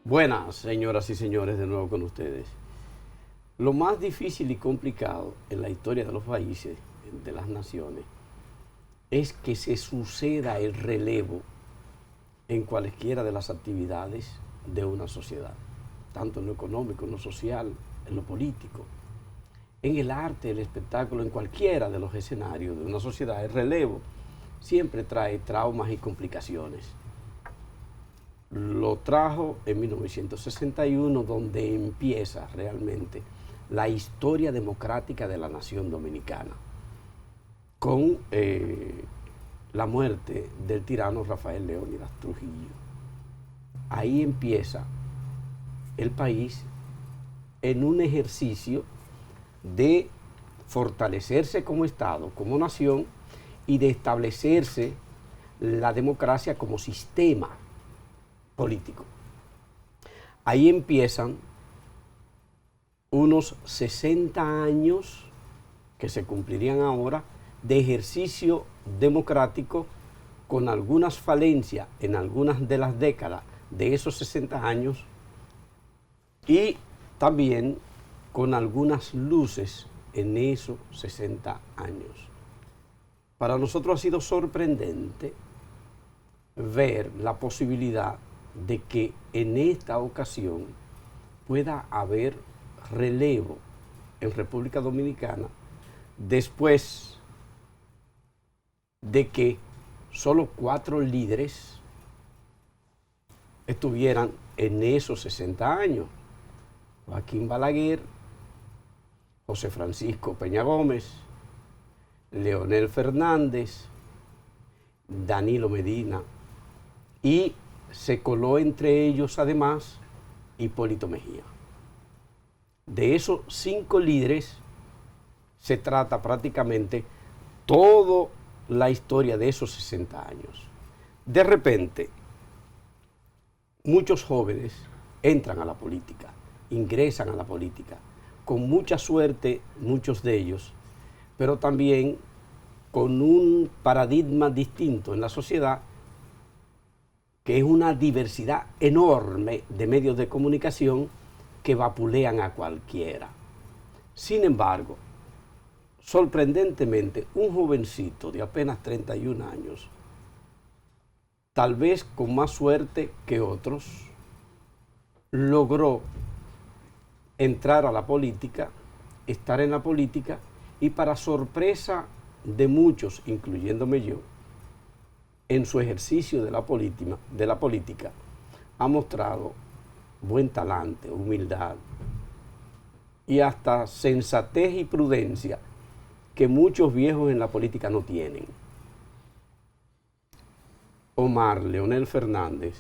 Buenas, señoras y señores, de nuevo con ustedes. Lo más difícil y complicado en la historia de los países, de las naciones, es que se suceda el relevo en cualesquiera de las actividades de una sociedad, tanto en lo económico, en lo social, en lo político, en el arte, el espectáculo, en cualquiera de los escenarios de una sociedad. El relevo siempre trae traumas y complicaciones. Lo trajo en 1961, donde empieza realmente la historia democrática de la nación dominicana, con la muerte del tirano Rafael Leónidas Trujillo. Ahí empieza el país en un ejercicio de fortalecerse como Estado, como nación, y de establecerse la democracia como sistema político. Ahí empiezan unos 60 años que se cumplirían ahora de ejercicio democrático, con algunas falencias en algunas de las décadas de esos 60 años y también con algunas luces en esos 60 años. Para nosotros ha sido sorprendente ver la posibilidad de que en esta ocasión pueda haber relevo en República Dominicana después de que solo 4 líderes estuvieran en esos 60 años. Joaquín Balaguer, José Francisco Peña Gómez, Leonel Fernández, Danilo Medina, y se coló entre ellos además Hipólito Mejía. De esos 5 líderes se trata prácticamente toda la historia de esos 60 años. De repente, muchos jóvenes entran a la política, ingresan a la política, con mucha suerte muchos de ellos, pero también con un paradigma distinto en la sociedad, que es una diversidad enorme de medios de comunicación que vapulean a cualquiera. Sin embargo, sorprendentemente, un jovencito de apenas 31 años, tal vez con más suerte que otros, logró entrar a la política, estar en la política, y para sorpresa de muchos, incluyéndome yo, en su ejercicio de la política, ha mostrado buen talante, humildad y hasta sensatez y prudencia que muchos viejos en la política no tienen. Omar Leonel Fernández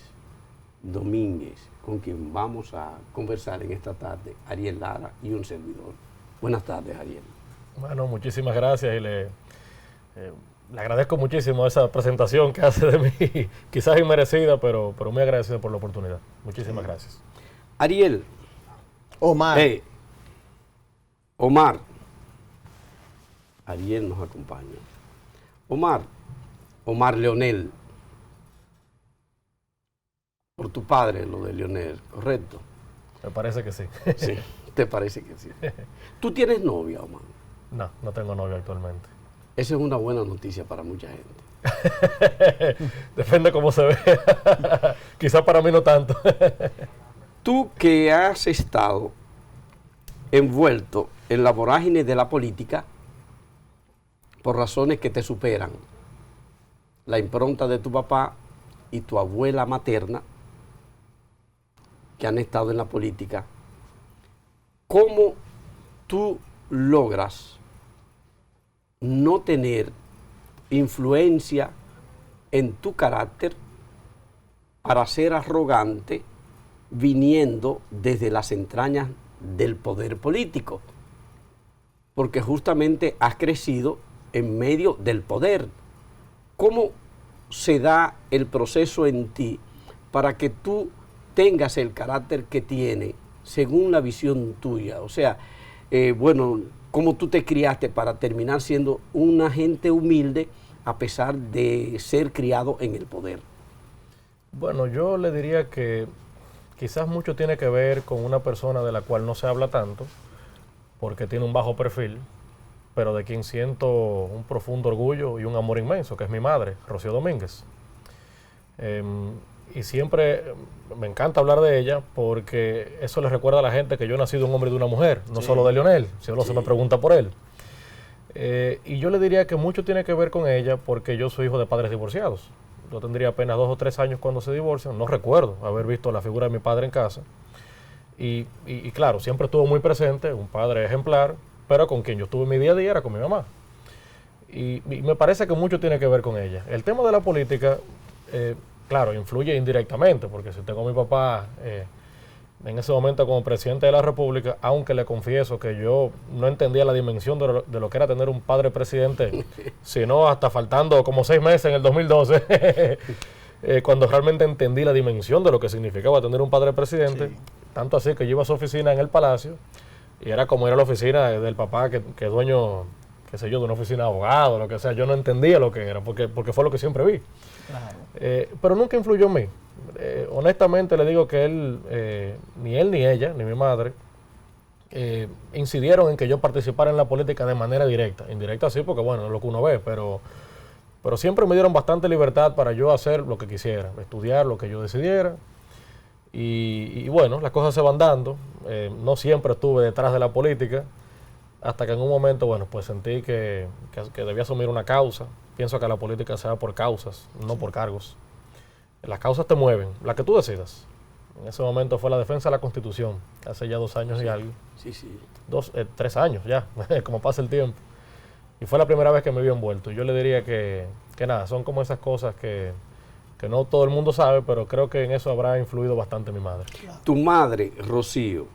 Domínguez, con quien vamos a conversar en esta tarde, Ariel Lara y un servidor. Buenas tardes, Ariel. Bueno, muchísimas gracias y le agradezco muchísimo esa presentación que hace de mí, quizás inmerecida, pero muy agradecido por la oportunidad. Muchísimas gracias. Ariel. Omar. Omar. Ariel nos acompaña. Omar Leonel. Por tu padre, lo de Leonel, ¿correcto? Me parece que sí. Sí, te parece que sí. ¿Tú tienes novia, Omar? No, no tengo novia actualmente. Esa es una buena noticia para mucha gente. Depende cómo se vea. Quizás para mí no tanto. Tú que has estado envuelto en la vorágine de la política por razones que te superan, la impronta de tu papá y tu abuela materna, que han estado en la política, ¿cómo tú logras no tener influencia en tu carácter para ser arrogante viniendo desde las entrañas del poder político? Porque justamente has crecido en medio del poder. ¿Cómo se da el proceso en ti para que tú tengas el carácter que tiene según la visión tuya? O sea, cómo tú te criaste para terminar siendo una gente humilde a pesar de ser criado en el poder. Bueno, yo le diría que quizás mucho tiene que ver con una persona de la cual no se habla tanto, porque tiene un bajo perfil, pero de quien siento un profundo orgullo y un amor inmenso, que es mi madre, Rocío Domínguez. Y siempre me encanta hablar de ella porque eso le recuerda a la gente que yo he nacido un hombre y de una mujer, no solo de Leonel, si uno se me pregunta por él. Y yo le diría que mucho tiene que ver con ella porque yo soy hijo de padres divorciados. Yo tendría apenas 2 o 3 años cuando se divorcian, no recuerdo haber visto la figura de mi padre en casa. Y claro, siempre estuvo muy presente, un padre ejemplar, pero con quien yo estuve mi día a día era con mi mamá. Y me parece que mucho tiene que ver con ella. El tema de la política, claro, influye indirectamente, porque si tengo a mi papá en ese momento como presidente de la República, aunque le confieso que yo no entendía la dimensión de lo que era tener un padre presidente, sino hasta faltando como 6 meses en el 2012, cuando realmente entendí la dimensión de lo que significaba tener un padre presidente, tanto así que yo iba a su oficina en el Palacio, y era como ir a la oficina del papá que es dueño, qué sé yo, de una oficina de abogado, lo que sea. Yo no entendía lo que era, porque fue lo que siempre vi. Claro. Pero nunca influyó en mí. Honestamente le digo que ni él ni ella, ni mi madre, incidieron en que yo participara en la política de manera directa. Indirecta sí, porque bueno, es lo que uno ve, pero siempre me dieron bastante libertad para yo hacer lo que quisiera, estudiar lo que yo decidiera. Y bueno, las cosas se van dando. No siempre estuve detrás de la política, hasta que en un momento, bueno, pues sentí que debía asumir una causa. Pienso que la política se da por causas, no por cargos. Las causas te mueven, la que tú decidas. En ese momento fue la defensa de la Constitución, hace ya 2 años y algo. 3 años ya, como pasa el tiempo. Y fue la primera vez que me vi envuelto. Yo le diría que nada, son como esas cosas que no todo el mundo sabe, pero creo que en eso habrá influido bastante mi madre. Tu madre, Rocío,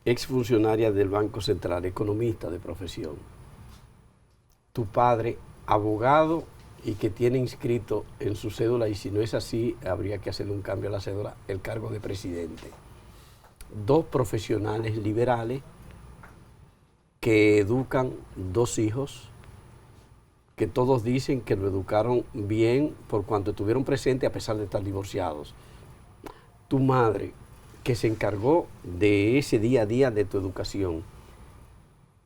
exfuncionaria del Banco Central, economista de profesión. Tu padre, abogado y que tiene inscrito en su cédula, y si no es así, habría que hacerle un cambio a la cédula, el cargo de presidente. 2 profesionales liberales que educan 2 hijos, que todos dicen que lo educaron bien por cuanto estuvieron presentes a pesar de estar divorciados. Tu madre, que se encargó de ese día a día de tu educación,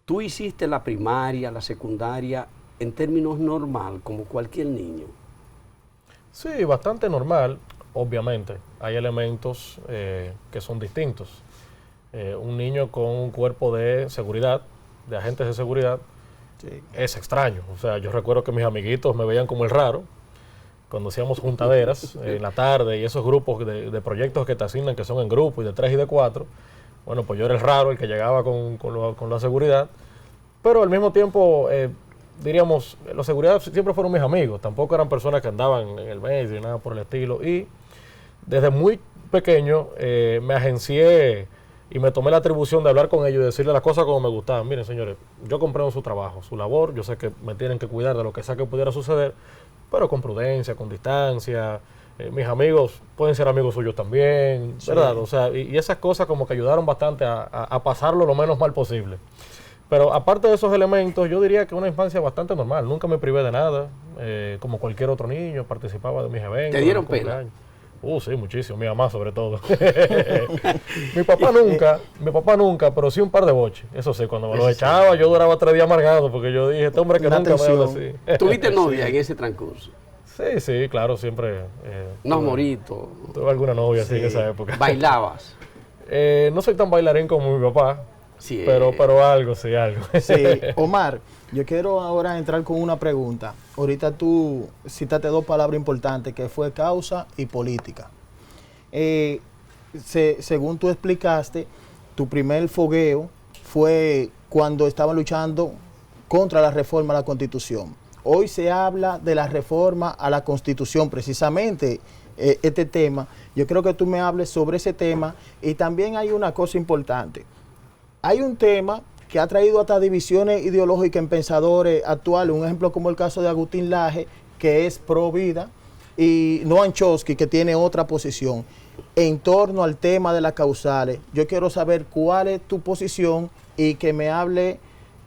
tú hiciste la primaria, la secundaria, en términos normal, como cualquier niño. Sí, bastante normal, obviamente. Hay elementos que son distintos. Un niño con un cuerpo de seguridad, de agentes de seguridad, es extraño. O sea, yo recuerdo que mis amiguitos me veían como el raro cuando hacíamos juntaderas en la tarde y esos grupos de proyectos que te asignan que son en grupo y de 3 y de 4. Bueno, pues yo era el raro, el que llegaba con la seguridad, pero al mismo tiempo, diríamos, los seguridad siempre fueron mis amigos, tampoco eran personas que andaban en el medio y nada por el estilo. Y desde muy pequeño me agencié y me tomé la atribución de hablar con ellos y decirles las cosas como me gustaban. Miren, señores, yo comprendo su trabajo, su labor, yo sé que me tienen que cuidar de lo que sea que pudiera suceder, pero con prudencia, con distancia. Mis amigos pueden ser amigos suyos también, ¿verdad? O sea, y esas cosas como que ayudaron bastante a pasarlo lo menos mal posible. Pero aparte de esos elementos, yo diría que una infancia bastante normal. Nunca me privé de nada, como cualquier otro niño, participaba de mis eventos. ¿Te dieron pena? Sí, muchísimo, mi mamá sobre todo. mi papá nunca, pero sí un par de boches. Eso sí, cuando me los echaba, yo duraba 3 días amargado, porque yo dije, este hombre que nunca me habla así. ¿Tuviste novia en ese transcurso? Sí, claro, siempre. No, morito. Tuve alguna novia así en esa época. ¿Bailabas? No soy tan bailarín como mi papá, sí, pero algo, sí, algo. Sí, Omar, yo quiero ahora entrar con una pregunta. Ahorita tú citaste 2 palabras importantes, que fue causa y política. Según tú explicaste, tu primer fogueo fue cuando estaban luchando contra la reforma a la Constitución. Hoy se habla de la reforma a la Constitución, precisamente este tema. Yo creo que tú me hables sobre ese tema, y también hay una cosa importante. Hay un tema que ha traído hasta divisiones ideológicas en pensadores actuales, un ejemplo como el caso de Agustín Laje, que es pro vida, y Noam Chomsky, que tiene otra posición. En torno al tema de las causales, yo quiero saber cuál es tu posición y que me hable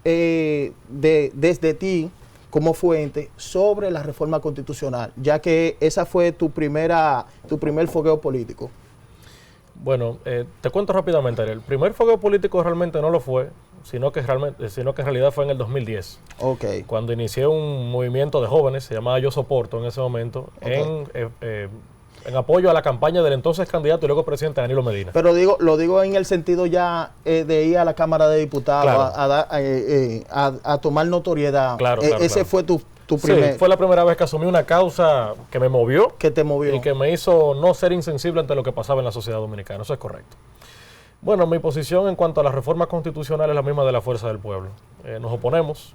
desde ti, como fuente, sobre la reforma constitucional, ya que esa fue tu primer fogueo político. Bueno, te cuento rápidamente, Ariel. El primer fogueo político realmente no lo fue, sino que en realidad fue en el 2010. Ok. Cuando inicié un movimiento de jóvenes, se llamaba Yo Soporto en ese momento, en apoyo a la campaña del entonces candidato y luego presidente Danilo Medina. Pero lo digo en el sentido ya de ir a la Cámara de Diputados, claro, a tomar notoriedad. Claro, ese claro. fue tu primer... Sí, fue la primera vez que asumí una causa que me movió. Que te movió. Y que me hizo no ser insensible ante lo que pasaba en la sociedad dominicana. Eso es correcto. Bueno, mi posición en cuanto a la reforma constitucional es la misma de la Fuerza del Pueblo. Nos oponemos.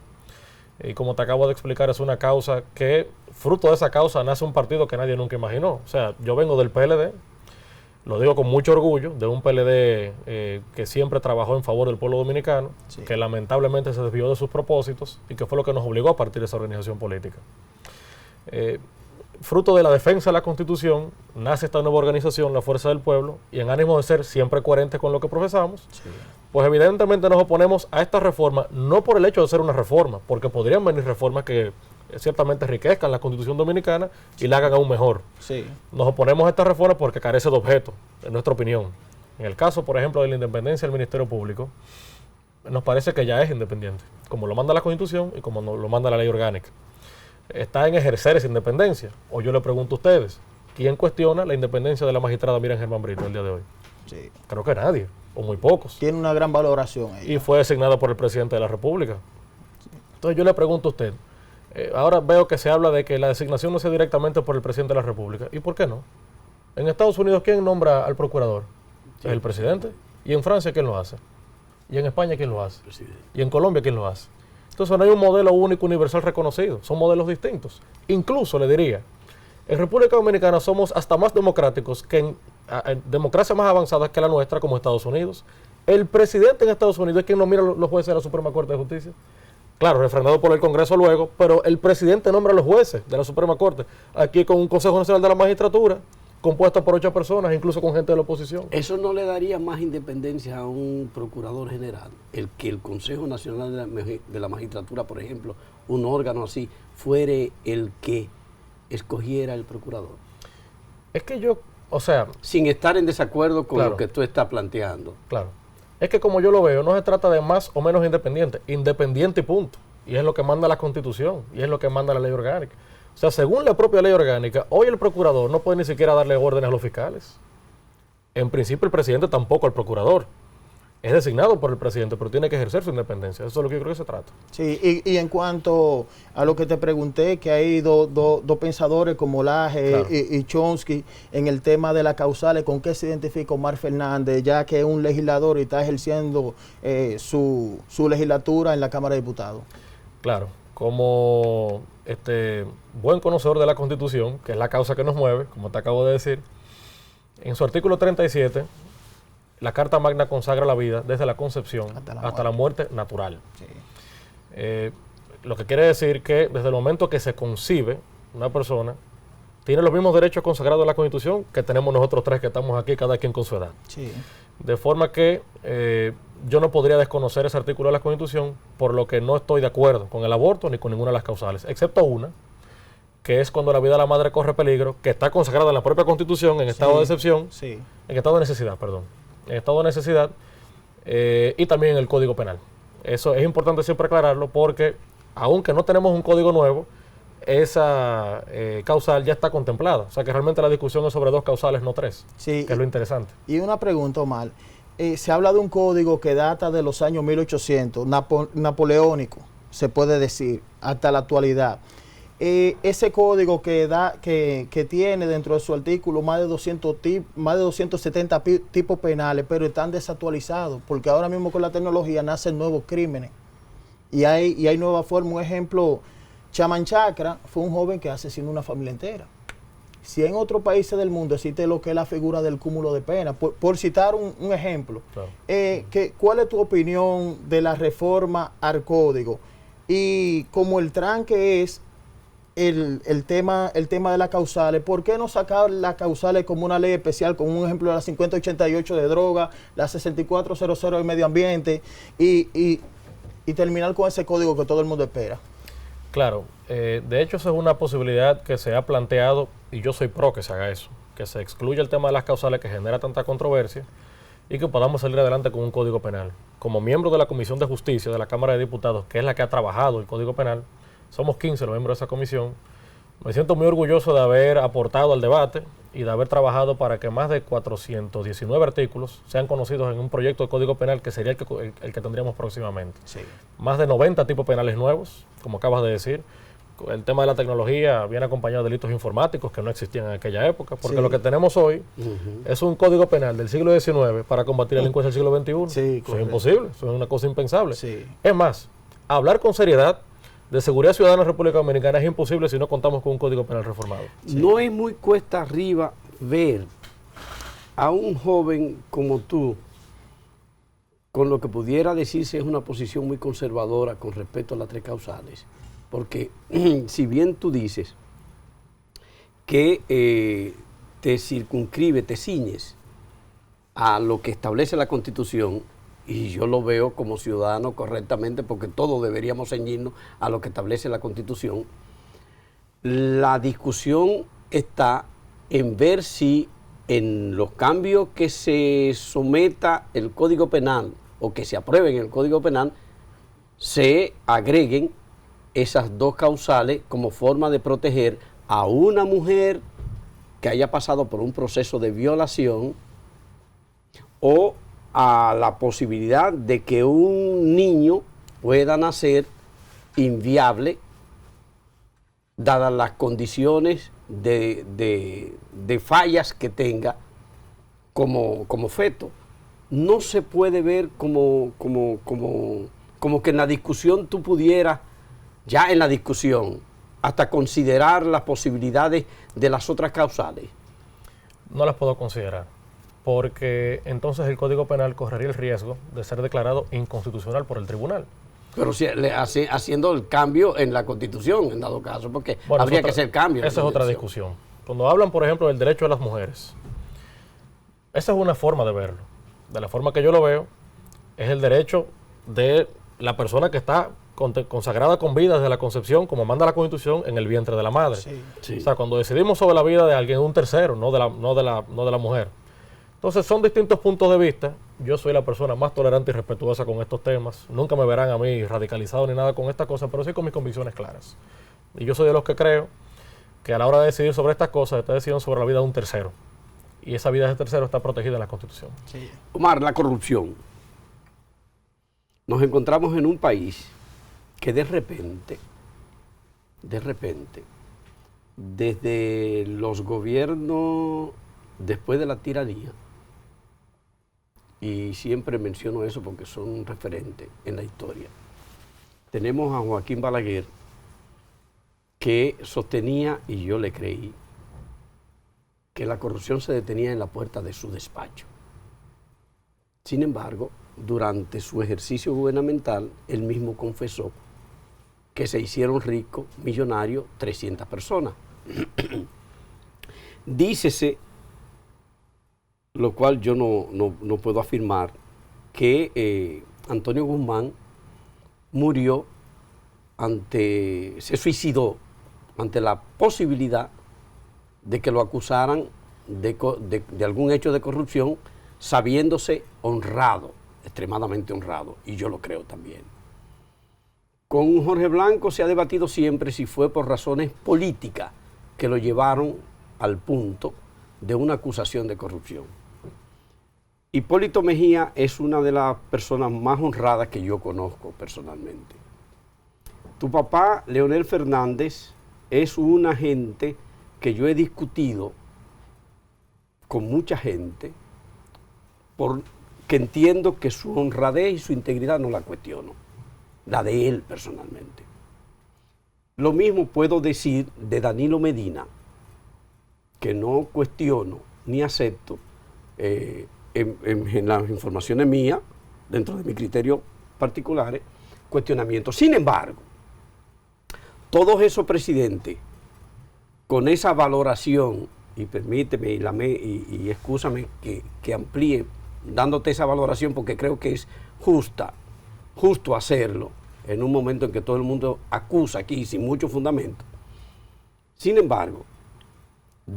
Y como te acabo de explicar, es una causa que, fruto de esa causa, nace un partido que nadie nunca imaginó. O sea, yo vengo del PLD, lo digo con mucho orgullo, de un PLD que siempre trabajó en favor del pueblo dominicano, sí, que lamentablemente se desvió de sus propósitos y que fue lo que nos obligó a partir de esa organización política. Fruto de la defensa de la Constitución, nace esta nueva organización, la Fuerza del Pueblo, y en ánimo de ser siempre coherentes con lo que profesamos, sí, pues evidentemente nos oponemos a esta reforma, no por el hecho de ser una reforma, porque podrían venir reformas que ciertamente enriquezcan la Constitución dominicana y la hagan aún mejor. Sí. Nos oponemos a esta reforma porque carece de objeto, en nuestra opinión. En el caso, por ejemplo, de la independencia del Ministerio Público, nos parece que ya es independiente, como lo manda la Constitución y como lo manda la ley orgánica. Está en ejercer esa independencia. O yo le pregunto a ustedes, ¿quién cuestiona la independencia de la magistrada Miriam Germán Brito el día de hoy? Sí. Creo que nadie, o muy pocos. Tiene una gran valoración ella. Y fue designada por el presidente de la República. Sí. Entonces yo le pregunto a usted, ahora veo que se habla de que la designación no sea directamente por el presidente de la República. ¿Y por qué no? En Estados Unidos, ¿quién nombra al procurador? Sí. Es el presidente. ¿Y en Francia quién lo hace? ¿Y en España quién lo hace? Presidente. ¿Y en Colombia quién lo hace? Entonces no hay un modelo único, universal reconocido. Son modelos distintos. Incluso, le diría, en República Dominicana somos hasta más democráticos que en democracias más avanzadas que la nuestra, como Estados Unidos. El presidente en Estados Unidos es quien nombra los jueces de la Suprema Corte de Justicia. Claro, refrendado por el Congreso luego, pero el presidente nombra a los jueces de la Suprema Corte. Aquí con un Consejo Nacional de la Magistratura, compuesto por 8 personas, incluso con gente de la oposición. ¿Eso no le daría más independencia a un procurador general? El que el Consejo Nacional de la Magistratura, por ejemplo, un órgano así, fuere el que escogiera el procurador. Es que yo, o sea... Sin estar en desacuerdo con lo que tú estás planteando. Claro. Es que como yo lo veo, no se trata de más o menos independiente. Independiente y punto. Y es lo que manda la Constitución. Y es lo que manda la ley orgánica. O sea, según la propia ley orgánica, hoy el procurador no puede ni siquiera darle órdenes a los fiscales. En principio el presidente tampoco al procurador. Es designado por el presidente, pero tiene que ejercer su independencia. Eso es lo que yo creo que se trata. Sí, y en cuanto a lo que te pregunté, que hay dos pensadores como Laje, claro, y Chomsky en el tema de las causales, ¿con qué se identifica Omar Fernández, ya que es un legislador y está ejerciendo su legislatura en la Cámara de Diputados? Claro, como buen conocedor de la Constitución, que es la causa que nos mueve, como te acabo de decir, en su artículo 37, la Carta Magna consagra la vida desde la concepción hasta la muerte natural. Sí. Lo que quiere decir que desde el momento que se concibe una persona, tiene los mismos derechos consagrados en la Constitución que tenemos nosotros tres que estamos aquí, cada quien con su edad. Sí. De forma que yo no podría desconocer ese artículo de la Constitución, por lo que no estoy de acuerdo con el aborto ni con ninguna de las causales, excepto una, que es cuando la vida de la madre corre peligro, que está consagrada en la propia Constitución, en estado de excepción, en estado de necesidad, perdón. En estado de necesidad y también en el Código Penal. Eso es importante siempre aclararlo porque, aunque no tenemos un código nuevo, esa causal ya está contemplada. O sea que realmente la discusión es sobre 2 causales, no 3, que es lo interesante. Y una pregunta, Omar. Se habla de un código que data de los años 1800, napoleónico, se puede decir, hasta la actualidad. Ese código que tiene dentro de su artículo más de 270 tipos penales, pero están desactualizados, porque ahora mismo con la tecnología nacen nuevos crímenes y hay nuevas formas. Un ejemplo, Chaman Chakra fue un joven que asesinó una familia entera. Si en otros países del mundo existe lo que es la figura del cúmulo de pena, por citar un ejemplo, claro, ¿cuál es tu opinión de la reforma al código? Y como el tranque es el tema de las causales, ¿por qué no sacar las causales como una ley especial, como un ejemplo de la 5088 de droga, la 6400 de medio ambiente y terminar con ese código que todo el mundo espera? Claro, de hecho esa es una posibilidad que se ha planteado y yo soy pro que se haga eso, que se excluya el tema de las causales que genera tanta controversia y que podamos salir adelante con un código penal. Como miembro de la Comisión de Justicia de la Cámara de Diputados, que es la que ha trabajado el código penal, somos 15 los miembros de esa comisión, me siento muy orgulloso de haber aportado al debate y de haber trabajado para que más de 419 artículos sean conocidos en un proyecto de código penal que sería el que tendríamos próximamente. Sí. Más de 90 tipos penales nuevos, como acabas de decir. El tema de la tecnología viene acompañado de delitos informáticos que no existían en aquella época, porque Sí. lo que tenemos hoy es un código penal del siglo XIX para combatir la delincuencia del siglo XXI. Sí, Eso es correcto. imposible, eso es una cosa impensable. Sí. Es más, hablar con seriedad de seguridad ciudadana en la República Dominicana es imposible si no contamos con un código penal reformado. No es muy cuesta arriba ver a un joven como tú, con lo que pudiera decirse es una posición muy conservadora con respecto a las tres causales. Porque si bien tú dices que te circunscribe, te ciñes a lo que establece la Constitución, y yo lo veo como ciudadano correctamente porque todos deberíamos ceñirnos a lo que establece la Constitución, la discusión está en ver si en los cambios que se someta el Código Penal o que se aprueben en el Código Penal se agreguen esas dos causales como forma de proteger a una mujer que haya pasado por un proceso de violación o a la posibilidad de que un niño pueda nacer inviable dadas las condiciones de fallas que tenga como feto. No se puede ver como que en la discusión tú pudieras, ya en la discusión, hasta considerar las posibilidades de las otras causales. No las puedo considerar, porque entonces el Código Penal correría el riesgo de ser declarado inconstitucional por el tribunal. Pero si, haciendo el cambio en la Constitución, en dado caso, porque Bueno, habría que hacer cambios. Esa es otra discusión. Cuando hablan, por ejemplo, del derecho de las mujeres, esa es una forma de verlo. De la forma que yo lo veo, es el derecho de la persona que está consagrada con vida desde la concepción, como manda la Constitución, en el vientre de la madre. Sí. Sí. O sea, cuando decidimos sobre la vida de alguien, un tercero, no de la mujer. Entonces, son distintos puntos de vista. Yo soy la persona más tolerante y respetuosa con estos temas. Nunca me verán a mí radicalizado ni nada con esta cosa, pero sí con mis convicciones claras. Y yo soy de los que creo que a la hora de decidir sobre estas cosas, está decidiendo sobre la vida de un tercero. Y esa vida de ese tercero está protegida en la Constitución. Sí. Omar, la corrupción. Nos encontramos en un país que de repente, desde los gobiernos después de la tiranía, y siempre menciono eso porque son un referente en la historia, tenemos a Joaquín Balaguer, que sostenía, y yo le creí, que la corrupción se detenía en la puerta de su despacho. Sin embargo, durante su ejercicio gubernamental, él mismo confesó que se hicieron ricos, millonarios, 300 personas. Dícese, lo cual yo no puedo afirmar, que Antonio Guzmán se suicidó ante la posibilidad de que lo acusaran de algún hecho de corrupción, sabiéndose honrado, extremadamente honrado, y yo lo creo también. Con Jorge Blanco se ha debatido siempre si fue por razones políticas que lo llevaron al punto de una acusación de corrupción. Hipólito Mejía es una de las personas más honradas que yo conozco personalmente. Tu papá, Leonel Fernández, es una gente que yo he discutido con mucha gente porque entiendo que su honradez y su integridad no la cuestiono, la de él personalmente. Lo mismo puedo decir de Danilo Medina, que no cuestiono ni acepto en las informaciones mías, dentro de mis criterios particulares, cuestionamientos. Sin embargo, todos esos presidentes, con esa valoración, y permíteme y excúsame que amplíe dándote esa valoración porque creo que es justo hacerlo en un momento en que todo el mundo acusa aquí sin mucho fundamento. Sin embargo,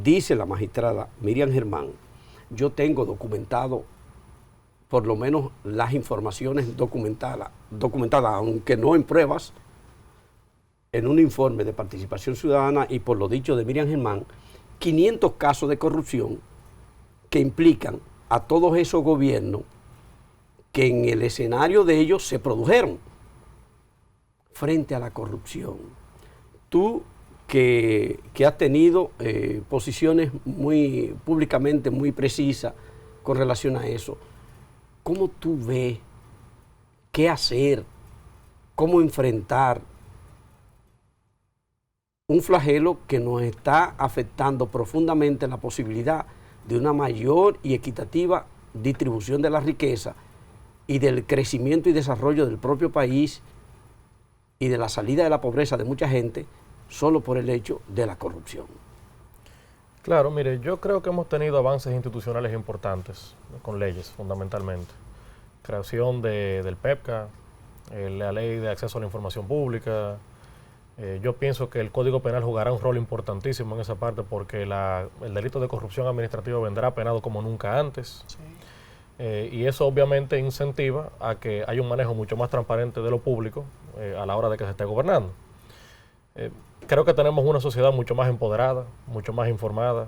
dice la magistrada Miriam Germán, yo tengo documentado por lo menos las informaciones documentadas, aunque no en pruebas, en un informe de participación ciudadana y por lo dicho de Miriam Germán, 500 casos de corrupción que implican a todos esos gobiernos que en el escenario de ellos se produjeron frente a la corrupción. Tú que has tenido posiciones muy públicamente muy precisas con relación a eso, ¿cómo tú ves qué hacer, cómo enfrentar un flagelo que nos está afectando profundamente la posibilidad de una mayor y equitativa distribución de la riqueza y del crecimiento y desarrollo del propio país y de la salida de la pobreza de mucha gente solo por el hecho de la corrupción? Claro, mire, yo creo que hemos tenido avances institucionales importantes con leyes, fundamentalmente. Creación del PEPCA, la Ley de Acceso a la Información Pública. Yo pienso que el Código Penal jugará un rol importantísimo en esa parte porque el delito de corrupción administrativa vendrá penado como nunca antes. Sí. Y eso obviamente incentiva a que haya un manejo mucho más transparente de lo público a la hora de que se esté gobernando. Creo que tenemos una sociedad mucho más empoderada, mucho más informada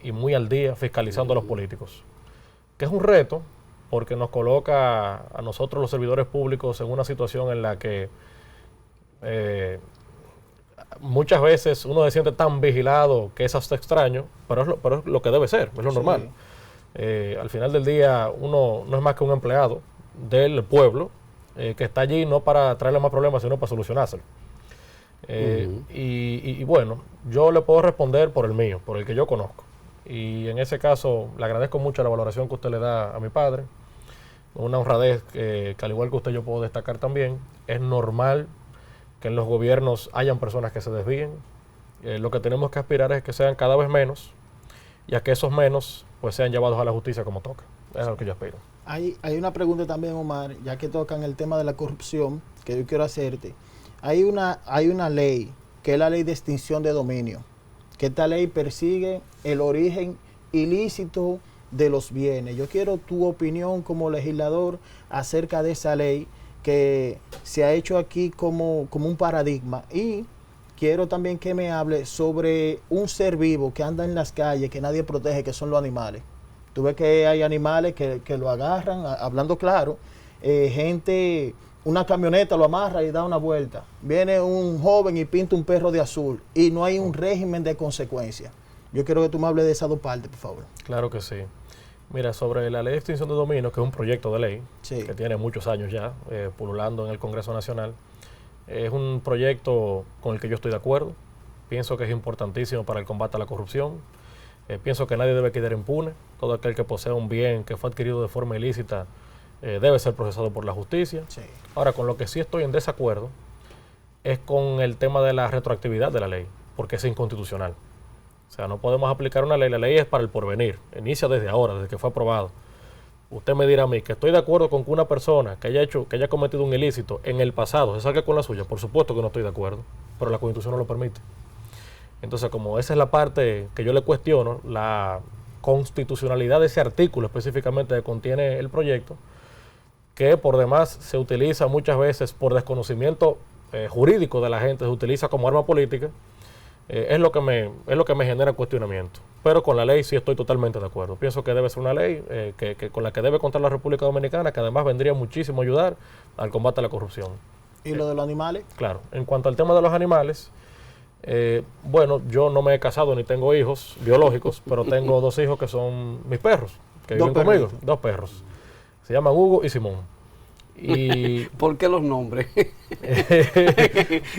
y muy al día fiscalizando a los políticos, que es un reto porque nos coloca a nosotros los servidores públicos en una situación en la que muchas veces uno se siente tan vigilado que es hasta extraño, pero es lo que debe ser, es lo normal. Al final del día uno no es más que un empleado del pueblo que está allí no para traerle más problemas, sino para solucionárselo. Y bueno, yo le puedo responder por el mío, por el que yo conozco. Y en ese caso le agradezco mucho la valoración que usted le da a mi padre. Una honradez que al igual que usted yo puedo destacar también. Es normal que en los gobiernos hayan personas que se desvíen. Lo que tenemos que aspirar es que sean cada vez menos y a que esos menos pues sean llevados a la justicia como toca. Es lo que yo aspiro. Hay una pregunta también, Omar, ya que tocan el tema de la corrupción, que yo quiero hacerte. Hay una ley, que es la ley de extinción de dominio, que esta ley persigue el origen ilícito de los bienes. Yo quiero tu opinión como legislador acerca de esa ley que se ha hecho aquí como un paradigma, y quiero también que me hable sobre un ser vivo que anda en las calles, que nadie protege, que son los animales. Tú ves que hay animales que lo agarran, hablando claro, gente, una camioneta lo amarra y da una vuelta. Viene un joven y pinta un perro de azul y no hay un régimen de consecuencias. Yo quiero que tú me hables de esas dos partes, por favor. Claro que sí. Mira, sobre la ley de extinción de dominio, que es un proyecto de ley que tiene muchos años ya pululando en el Congreso Nacional, es un proyecto con el que yo estoy de acuerdo. Pienso que es importantísimo para el combate a la corrupción. Pienso que nadie debe quedar impune. Todo aquel que posea un bien que fue adquirido de forma ilícita debe ser procesado por la justicia. Sí. Ahora, con lo que sí estoy en desacuerdo es con el tema de la retroactividad de la ley, porque es inconstitucional. O sea, no podemos aplicar una ley. La ley es para el porvenir. Inicia desde ahora, desde que fue aprobado. Usted me dirá a mí que estoy de acuerdo con que una persona que haya cometido un ilícito en el pasado se salga con la suya. Por supuesto que no estoy de acuerdo, pero la Constitución no lo permite. Entonces, como esa es la parte que yo le cuestiono, la constitucionalidad de ese artículo específicamente que contiene el proyecto, que por demás se utiliza muchas veces por desconocimiento jurídico de la gente, se utiliza como arma política, es lo que me genera cuestionamiento. Pero con la ley sí estoy totalmente de acuerdo. Pienso que debe ser una ley con la que debe contar la República Dominicana, que además vendría muchísimo a ayudar al combate a la corrupción. ¿Y lo de los animales? Claro. En cuanto al tema de los animales, bueno, yo no me he casado ni tengo hijos biológicos, pero tengo 2 hijos que son mis perros, que viven conmigo. 2 perros. Se llaman Hugo y Simón. Y ¿por qué los nombres?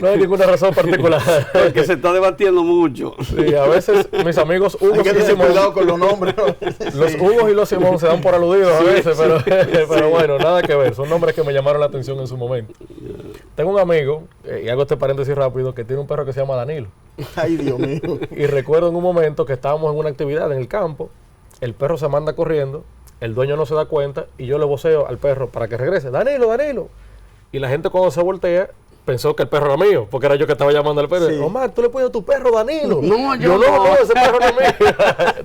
No hay ninguna razón particular. Porque se está debatiendo mucho. Sí, a veces mis amigos Hugo y Simón, cuidado con los nombres. Los Hugos y los Simón se dan por aludidos a veces, pero bueno, nada que ver. Son nombres que me llamaron la atención en su momento. Tengo un amigo, y hago este paréntesis rápido, que tiene un perro que se llama Danilo. Ay, Dios mío. Y recuerdo en un momento que estábamos en una actividad en el campo, el perro se manda corriendo, el dueño no se da cuenta y yo le voceo al perro para que regrese. ¡Danilo, Danilo! Y la gente cuando se voltea, pensó que el perro era mío, porque era yo que estaba llamando al perro. Sí. Omar, tú le pones a tu perro Danilo. No, no, ese perro no es mío.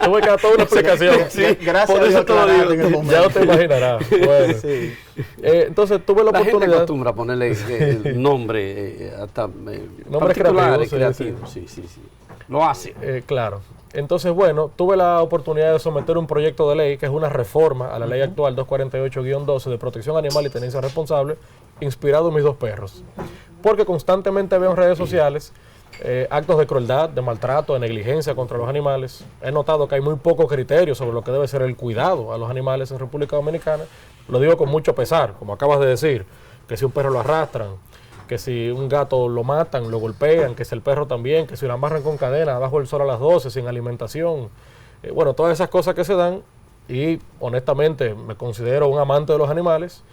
Tuve que dar toda una explicación. Sí, gracias por a eso Dios te lo aclaraste en el digo. momento. Ya no te imaginarás. Bueno. Sí. Entonces tuve la La gente oportunidad. acostumbra a ponerle el nombre, hasta Nombres particulares, creativos, sí. Lo hace. Claro. Entonces, bueno, tuve la oportunidad de someter un proyecto de ley que es una reforma a la ley actual 248-12 de protección animal y tenencia responsable, inspirado en mis dos perros. Porque constantemente veo en redes sociales actos de crueldad, de maltrato, de negligencia contra los animales. He notado que hay muy pocos criterios sobre lo que debe ser el cuidado a los animales en República Dominicana. Lo digo con mucho pesar, como acabas de decir, que si un perro lo arrastran, que si un gato lo matan, lo golpean, que si el perro también, que si lo amarran con cadena abajo del sol a las 12 sin alimentación. Bueno, todas esas cosas que se dan, y honestamente me considero un amante de los animales,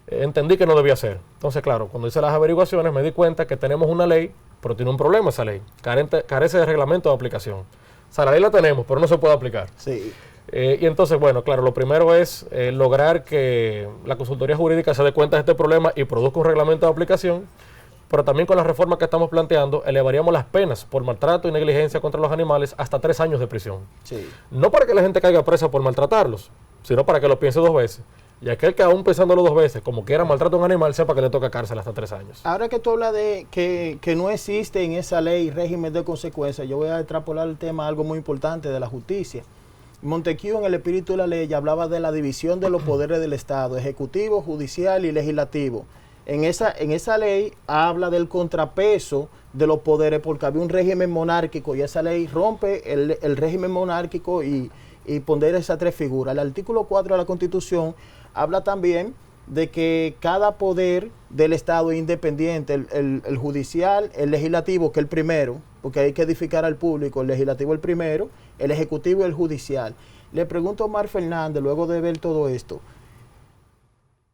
entendí que no debía ser. Entonces, claro, cuando hice las averiguaciones me di cuenta que tenemos una ley, pero tiene un problema esa ley, carece de reglamento de aplicación. O sea, la ley la tenemos, pero no se puede aplicar. Sí. Y entonces, bueno, claro, lo primero es lograr que la consultoría jurídica se dé cuenta de este problema y produzca un reglamento de aplicación, pero también con la reforma que estamos planteando, elevaríamos las penas por maltrato y negligencia contra los animales hasta 3 años de prisión. Sí. No para que la gente caiga presa por maltratarlos, sino para que lo piense 2 veces. Y aquel que aún pensándolo 2 veces, como quiera maltrata a un animal, sepa que le toca cárcel hasta 3 años. Ahora que tú hablas de que no existe en esa ley régimen de consecuencias, yo voy a extrapolar el tema a algo muy importante de la justicia. Montesquieu, en el espíritu de la ley, hablaba de la división de los poderes del Estado, ejecutivo, judicial y legislativo. En esa ley habla del contrapeso de los poderes, porque había un régimen monárquico y esa ley rompe el régimen monárquico y pondera esas 3 figuras. El artículo 4 de la Constitución habla también de que cada poder del Estado es independiente, el judicial, el legislativo, que es el primero, porque hay que edificar al público, el legislativo el primero, el ejecutivo y el judicial. Le pregunto a Omar Fernández, luego de ver todo esto,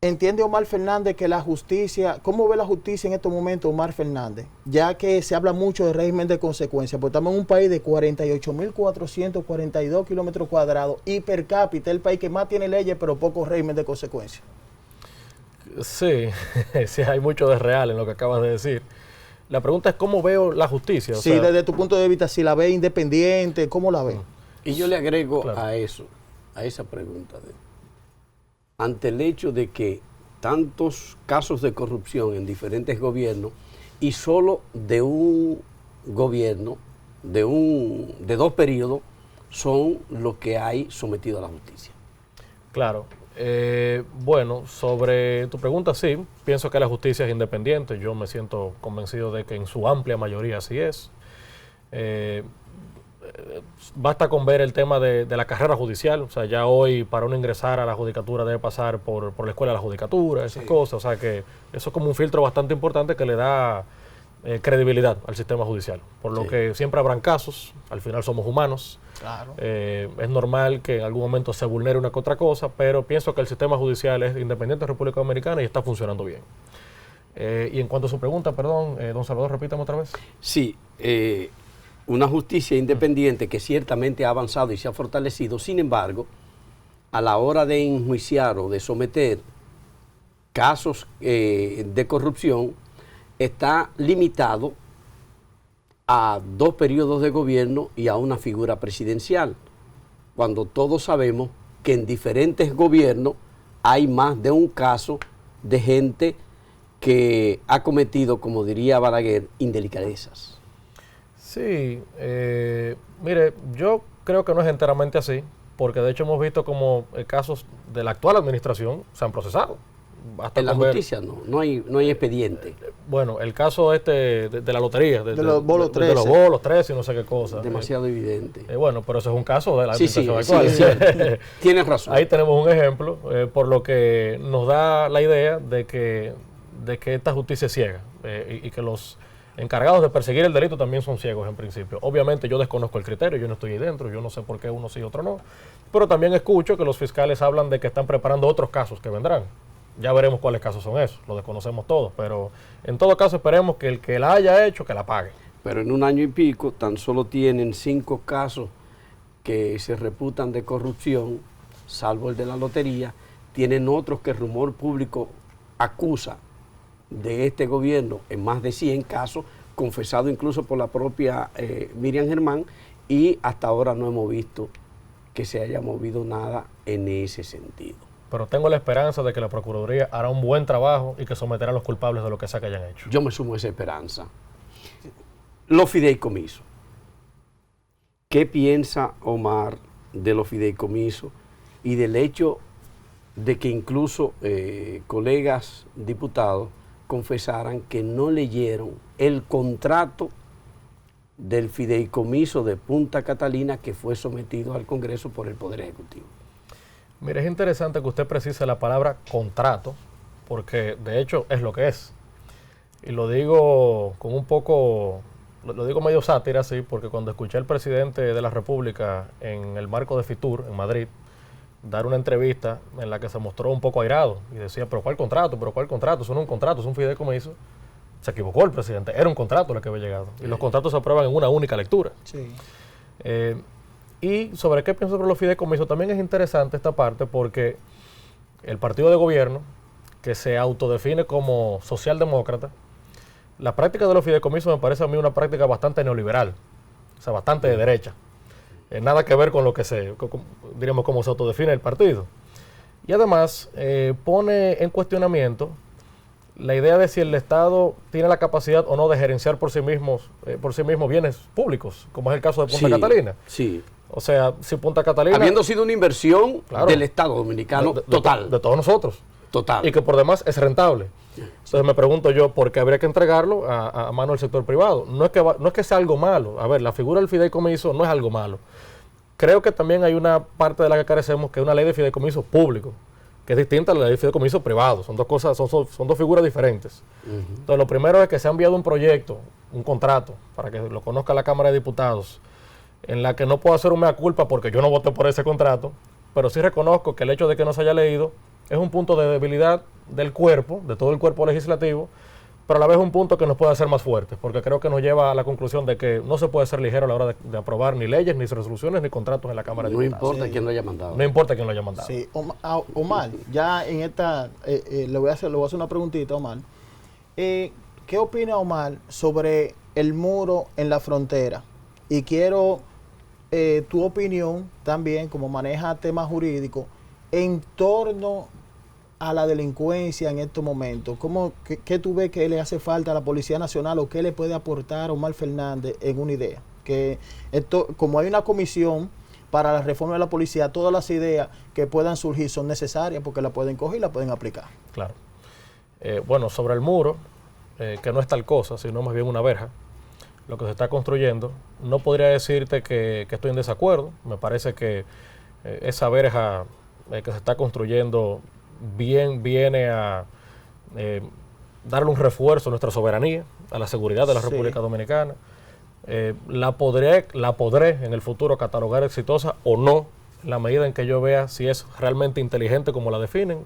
¿entiende Omar Fernández que la justicia, cómo ve la justicia en estos momentos, Omar Fernández? Ya que se habla mucho de régimen de consecuencias, porque estamos en un país de 48.442 kilómetros cuadrados y per cápita el país que más tiene leyes, pero poco régimen de consecuencias. Sí, sí, hay mucho de real en lo que acabas de decir. La pregunta es cómo veo la justicia. Sí, desde tu punto de vista, si la ve independiente, ¿cómo la ve? Y yo le agrego Claro. a eso, a esa pregunta, ante el hecho de que tantos casos de corrupción en diferentes gobiernos y solo de un gobierno, de 2 periodos, son los que hay sometido a la justicia. Claro. Bueno, sobre tu pregunta, sí, pienso que la justicia es independiente. Yo me siento convencido de que en su amplia mayoría así es. Basta con ver el tema de la carrera judicial. O sea, ya hoy para uno ingresar a la judicatura debe pasar por la escuela de la judicatura, esas cosas. O sea que eso es como un filtro bastante importante que le da credibilidad al sistema judicial. Por lo que siempre habrán casos, al final somos humanos. Claro. Es normal que en algún momento se vulnere una que otra cosa, pero pienso que el sistema judicial es independiente de República Dominicana y está funcionando bien. Y en cuanto a su pregunta, perdón, don Salvador, repítame otra vez. Sí, una justicia independiente que ciertamente ha avanzado y se ha fortalecido, sin embargo, a la hora de enjuiciar o de someter casos de corrupción, está limitado a 2 periodos de gobierno y a una figura presidencial, cuando todos sabemos que en diferentes gobiernos hay más de un caso de gente que ha cometido, como diría Balaguer, indelicadezas. Sí, mire, yo creo que no es enteramente así, porque de hecho hemos visto como casos de la actual administración se han procesado. Hasta En la con ver- justicia no hay expediente. Bueno, el caso de la lotería, De los bolos de los 13. bolos 13 y no sé qué cosa. Demasiado evidente. Bueno, pero eso es un caso de la Sí, administración actual. Tienes razón. Ahí tenemos un ejemplo, por lo que nos da la idea de que esta justicia es ciega y que los encargados de perseguir el delito también son ciegos en principio. Obviamente yo desconozco el criterio, yo no estoy ahí dentro, yo no sé por qué uno sí y otro no, pero también escucho que los fiscales hablan de que están preparando otros casos que vendrán. Ya veremos cuáles casos son esos, lo desconocemos todos, pero en todo caso esperemos que el que la haya hecho, que la pague. Pero en un año y pico tan solo tienen 5 casos que se reputan de corrupción, salvo el de la lotería. Tienen otros que el rumor público acusa de este gobierno en más de 100 casos, confesado incluso por la propia Miriam Germán, y hasta ahora no hemos visto que se haya movido nada en ese sentido. Pero tengo la esperanza de que la Procuraduría hará un buen trabajo y que someterá a los culpables de lo que sea que hayan hecho. Yo me sumo a esa esperanza. Los fideicomisos. ¿Qué piensa Omar de los fideicomisos y del hecho de que incluso colegas diputados confesaran que no leyeron el contrato del fideicomiso de Punta Catalina que fue sometido al Congreso por el Poder Ejecutivo? Mire, es interesante que usted precise la palabra contrato, porque de hecho es lo que es. Y lo digo con un poco, lo digo medio sátira, sí, porque cuando escuché al presidente de la República en el marco de Fitur, en Madrid, dar una entrevista en la que se mostró un poco airado y decía, pero ¿cuál contrato? ¿Pero cuál contrato? Eso no es un contrato, es un fideicomiso. Se equivocó el presidente, era un contrato el que había llegado. Y los contratos se aprueban en una única lectura. Sí. Y sobre qué pienso sobre los fideicomisos, también es interesante esta parte porque el partido de gobierno, que se autodefine como socialdemócrata, la práctica de los fideicomisos me parece a mí una práctica bastante neoliberal, o sea, bastante de derecha. Nada que ver con lo que diríamos, cómo se autodefine el partido. Y además pone en cuestionamiento la idea de si el Estado tiene la capacidad o no de gerenciar por sí mismo bienes públicos, como es el caso de Punta Catalina. Sí. O sea, si Punta Catalina... Habiendo sido una inversión claro, del Estado dominicano total. De todos nosotros. Total. Y que por demás es rentable. Entonces me pregunto yo, ¿por qué habría que entregarlo a mano del sector privado? No es que sea algo malo. A ver, la figura del fideicomiso no es algo malo. Creo que también hay una parte de la que carecemos, que es una ley de fideicomiso público, que es distinta a la ley de fideicomiso privado. Son dos cosas, son dos figuras diferentes. Entonces, lo primero es que se ha enviado un proyecto, un contrato, para que lo conozca la Cámara de Diputados, en la que no puedo hacer un mea culpa porque yo no voté por ese contrato, pero sí reconozco que el hecho de que no se haya leído es un punto de debilidad del cuerpo, de todo el cuerpo legislativo, pero a la vez un punto que nos puede hacer más fuertes, porque creo que nos lleva a la conclusión de que no se puede ser ligero a la hora de aprobar ni leyes, ni resoluciones, ni contratos en la Cámara de Diputados. No importa quién lo haya mandado. No importa quién lo haya mandado. Sí, Omar, ya en esta, le voy a hacer una preguntita, Omar. ¿Qué opina Omar sobre el muro en la frontera? Y quiero tu opinión también, como maneja temas jurídicos, en torno a la delincuencia en estos momentos. ¿Qué tú ves que le hace falta a la Policía Nacional o qué le puede aportar Omar Fernández en una idea? Que esto, como hay una comisión para la reforma de la policía, todas las ideas que puedan surgir son necesarias porque la pueden coger y la pueden aplicar. Claro. Bueno, sobre el muro, que no es tal cosa, sino más bien una verja, lo que se está construyendo, no podría decirte que estoy en desacuerdo. Me parece que esa verja que se está construyendo viene a darle un refuerzo a nuestra soberanía, a la seguridad de la República Dominicana. La podré en el futuro catalogar exitosa o no, en la medida en que yo vea si es realmente inteligente como la definen.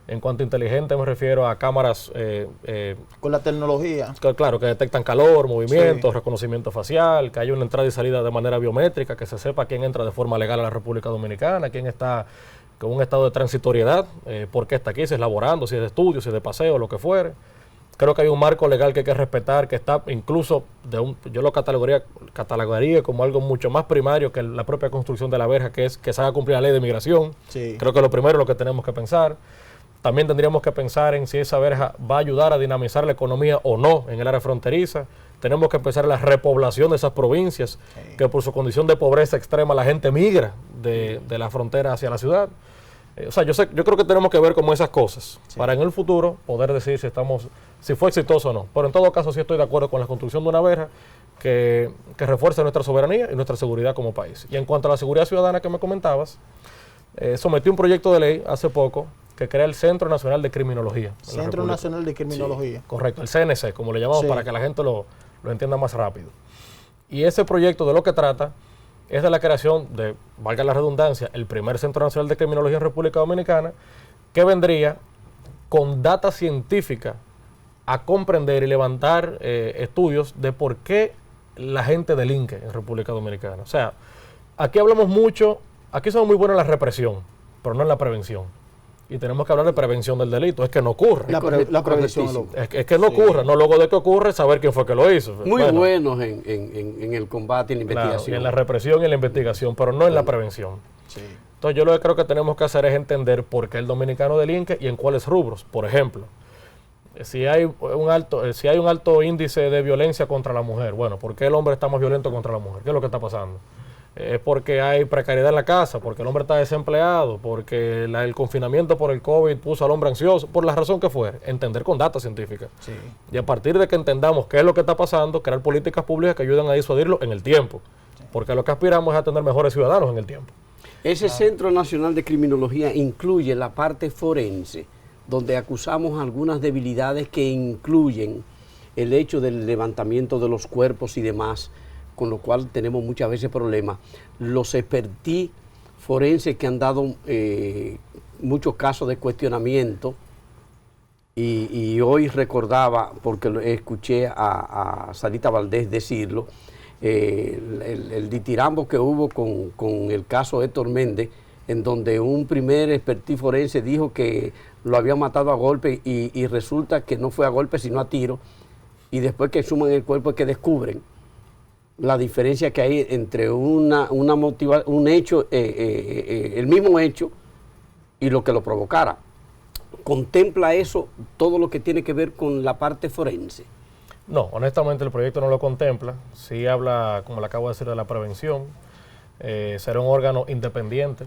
En cuanto a inteligente me refiero a cámaras... con la tecnología. Claro, que detectan calor, movimientos, reconocimiento facial, que haya una entrada y salida de manera biométrica, que se sepa quién entra de forma legal a la República Dominicana, quién está con un estado de transitoriedad, por qué está aquí, si es laborando, si es de estudio, si es de paseo, lo que fuere. Creo que hay un marco legal que hay que respetar, que está incluso, yo lo catalogaría como algo mucho más primario que la propia construcción de la verja, que es que se haga cumplir la ley de migración. Sí. Creo que lo primero es lo que tenemos que pensar. También tendríamos que pensar en si esa verja va a ayudar a dinamizar la economía o no en el área fronteriza. Tenemos que empezar la repoblación de esas provincias, que por su condición de pobreza extrema la gente migra de la frontera hacia la ciudad. O sea, yo creo que tenemos que ver como esas cosas, para en el futuro poder decir si fue exitoso o no. Pero en todo caso sí estoy de acuerdo con la construcción de una verja que refuerce nuestra soberanía y nuestra seguridad como país. Y en cuanto a la seguridad ciudadana que me comentabas, sometí un proyecto de ley hace poco que crea el Centro Nacional de Criminología. Centro Nacional de Criminología. Sí, correcto, el CNC, como le llamamos, para que la gente lo entienda más rápido. Y ese proyecto de lo que trata es de la creación de, valga la redundancia, el primer Centro Nacional de Criminología en República Dominicana, que vendría con data científica a comprender y levantar estudios de por qué la gente delinque en República Dominicana. O sea, aquí hablamos mucho, aquí somos muy buenos en la represión, pero no en la prevención. y tenemos que hablar de prevención del delito, es que no ocurra. La prevención es que no ocurra, no luego de que ocurre saber quién fue que lo hizo. Muy buenos en el combate y en la investigación. Claro, en la represión y en la investigación, pero no en la prevención. Sí. Entonces yo lo que creo que tenemos que hacer es entender por qué el dominicano delinque y en cuáles rubros. Por ejemplo, si hay un alto índice de violencia contra la mujer, bueno, ¿por qué el hombre está más violento contra la mujer? ¿Qué es lo que está pasando? Es porque hay precariedad en la casa, porque el hombre está desempleado, porque el confinamiento por el COVID puso al hombre ansioso, por la razón que fuere, entender con data científica. Sí. Y a partir de que entendamos qué es lo que está pasando, crear políticas públicas que ayuden a disuadirlo en el tiempo, porque lo que aspiramos es a tener mejores ciudadanos en el tiempo. Ese Centro Nacional de Criminología incluye la parte forense, donde acusamos algunas debilidades que incluyen el hecho del levantamiento de los cuerpos y demás, con lo cual tenemos muchas veces problemas. Los expertise forenses que han dado muchos casos de cuestionamiento, y hoy recordaba, porque escuché a Sarita Valdés decirlo, el ditirambo que hubo con el caso Héctor Méndez, en donde un primer expertise forense dijo que lo habían matado a golpe y resulta que no fue a golpe sino a tiro, y después que suman el cuerpo es que descubren la diferencia que hay entre un hecho, el mismo hecho y lo que lo provocara. ¿Contempla eso todo lo que tiene que ver con la parte forense? No, honestamente el proyecto no lo contempla. Sí habla, como le acabo de decir, de la prevención. Será un órgano independiente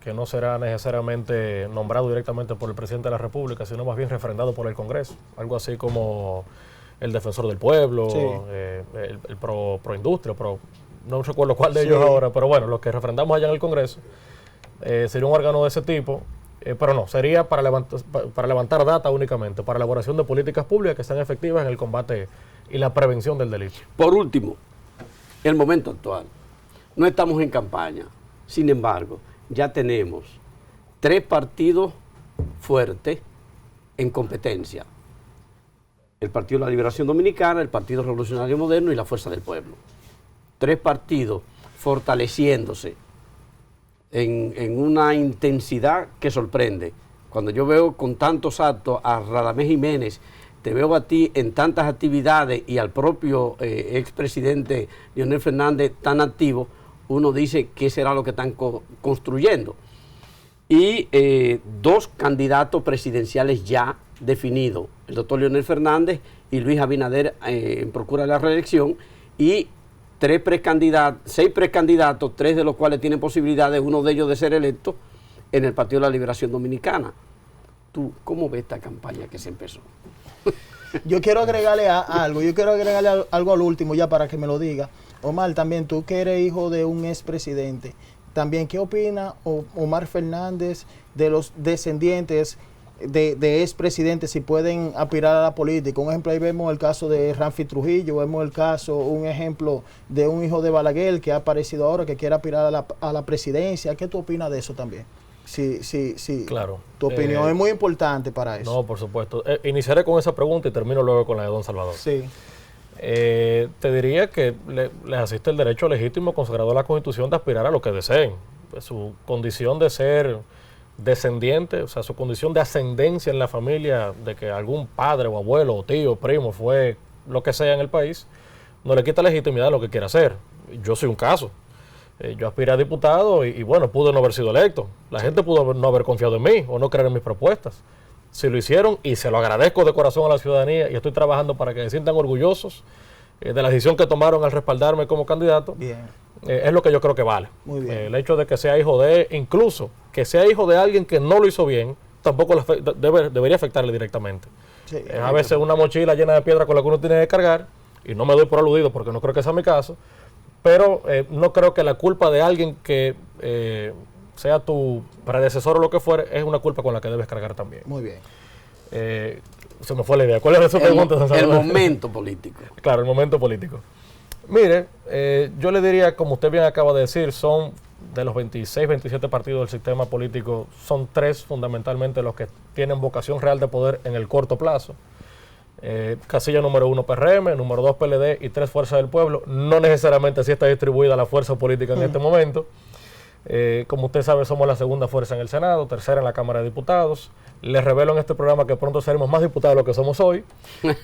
que no será necesariamente nombrado directamente por el presidente de la República, sino más bien refrendado por el Congreso. Algo así como el Defensor del Pueblo, sí. El pro industria, no recuerdo cuál de ellos ahora, pero bueno, los que refrendamos allá en el Congreso, sería un órgano de ese tipo, pero no, sería para levantar data únicamente, para elaboración de políticas públicas que sean efectivas en el combate y la prevención del delito. Por último, el momento actual. No estamos en campaña, sin embargo, ya tenemos 3 partidos fuertes en competencia. El Partido de la Liberación Dominicana, el Partido Revolucionario Moderno y la Fuerza del Pueblo. 3 partidos fortaleciéndose en una intensidad que sorprende. Cuando yo veo con tantos actos a Radamés Jiménez, te veo a ti en tantas actividades y al propio expresidente Leonel Fernández tan activo, uno dice qué será lo que están construyendo. Y 2 candidatos presidenciales ya definidos, el doctor Leonel Fernández y Luis Abinader en procura de la reelección, y 6 precandidatos, 3 de los cuales tienen posibilidades, uno de ellos de ser electo en el Partido de la Liberación Dominicana. ¿Tú cómo ves esta campaña que se empezó? Yo quiero agregarle algo al último ya para que me lo diga. Omar, también tú que eres hijo de un expresidente, también, ¿qué opina Omar Fernández de los descendientes de expresidentes si pueden aspirar a la política? Un ejemplo, ahí vemos el caso de Ramfi Trujillo, vemos un ejemplo de un hijo de Balaguer que ha aparecido ahora, que quiere aspirar a la presidencia. ¿Qué tú opinas de eso también? Sí. Claro. Tu opinión es muy importante para eso. No, por supuesto. Iniciaré con esa pregunta y termino luego con la de don Salvador. Sí. Te diría que les asiste el derecho legítimo consagrado en la Constitución de aspirar a lo que deseen. Pues su condición de ser descendiente, o sea, su condición de ascendencia en la familia, de que algún padre o abuelo o tío, primo fue lo que sea en el país, no le quita legitimidad a lo que quiera hacer. Yo soy un caso. Yo aspiré a diputado y bueno, pude no haber sido electo. La gente pudo no haber confiado en mí o no creer en mis propuestas. Si lo hicieron, y se lo agradezco de corazón a la ciudadanía, y estoy trabajando para que se sientan orgullosos de la decisión que tomaron al respaldarme como candidato. Bien. Es lo que yo creo que vale. Muy bien. El hecho de que sea hijo de, incluso que sea hijo de alguien que no lo hizo bien, tampoco debería afectarle directamente. Sí, a veces una mochila llena de piedra con la que uno tiene que cargar, y no me doy por aludido porque no creo que sea mi caso, pero no creo que la culpa de alguien que sea tu predecesor o lo que fuere, es una culpa con la que debes cargar también. Muy bien. Se me fue la idea. ¿Cuál era su pregunta? El momento político. Claro, el momento político. Mire, yo le diría, como usted bien acaba de decir, son de los 26, 27 partidos del sistema político, son 3 fundamentalmente los que tienen vocación real de poder en el corto plazo. Casilla número 1 PRM, número 2 PLD y 3 Fuerza del Pueblo. No necesariamente así está distribuida la fuerza política en este momento, Como usted sabe, somos la segunda fuerza en el Senado, tercera en la Cámara de Diputados. Les revelo en este programa que pronto seremos más diputados de lo que somos hoy,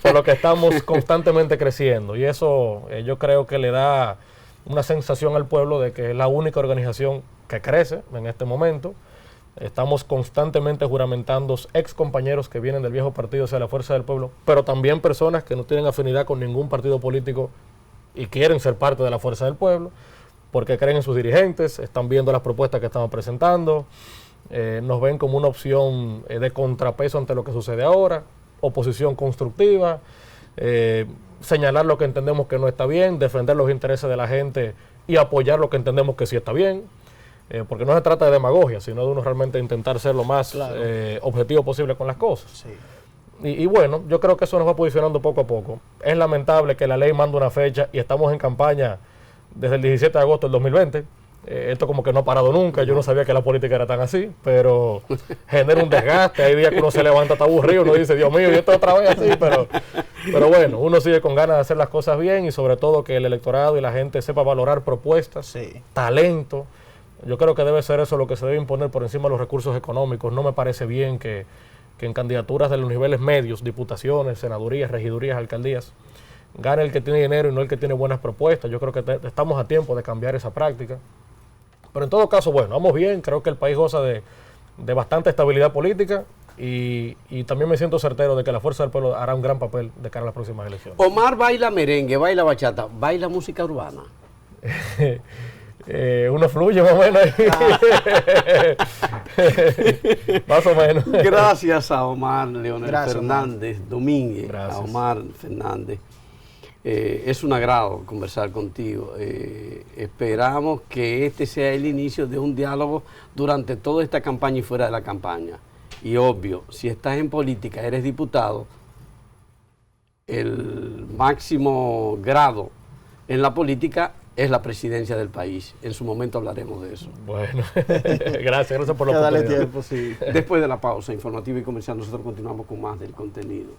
por lo que estamos constantemente creciendo. Y eso yo creo que le da una sensación al pueblo de que es la única organización que crece en este momento. Estamos constantemente juramentando ex compañeros que vienen del viejo partido hacia la Fuerza del Pueblo, pero también personas que no tienen afinidad con ningún partido político y quieren ser parte de la Fuerza del Pueblo, porque creen en sus dirigentes, están viendo las propuestas que estamos presentando, nos ven como una opción de contrapeso ante lo que sucede ahora, oposición constructiva, señalar lo que entendemos que no está bien, defender los intereses de la gente y apoyar lo que entendemos que sí está bien, porque no se trata de demagogia, sino de uno realmente intentar ser lo más objetivo posible con las cosas. Sí. Y bueno, yo creo que eso nos va posicionando poco a poco. Es lamentable que la ley manda una fecha y estamos en campaña desde el 17 de agosto del 2020. Esto como que no ha parado nunca. Yo no sabía que la política era tan así, pero genera un desgaste. Hay días que uno se levanta, está aburrido, uno dice, Dios mío, y esto otra vez así, pero bueno, uno sigue con ganas de hacer las cosas bien y sobre todo que el electorado y la gente sepa valorar propuestas, talento. Yo creo que debe ser eso lo que se debe imponer por encima de los recursos económicos. No me parece bien que en candidaturas de los niveles medios, diputaciones, senadurías, regidurías, alcaldías, gane el que tiene dinero y no el que tiene buenas propuestas. Yo creo que estamos a tiempo de cambiar esa práctica. Pero en todo caso, bueno, vamos bien. Creo que el país goza de bastante estabilidad política y también me siento certero de que la Fuerza del Pueblo hará un gran papel de cara a las próximas elecciones. Omar baila merengue, baila bachata, baila música urbana. Uno fluye más o menos más o menos. Gracias a Omar Leonel Fernández Omar. Domínguez. Gracias. A Omar Fernández. Es un agrado conversar contigo. Esperamos que este sea el inicio de un diálogo durante toda esta campaña y fuera de la campaña. Y obvio, si estás en política, eres diputado, el máximo grado en la política es la presidencia del país. En su momento hablaremos de eso. Bueno, gracias por la oportunidad. Tiempo, sí. Después de la pausa informativa y comercial, nosotros continuamos con más del contenido.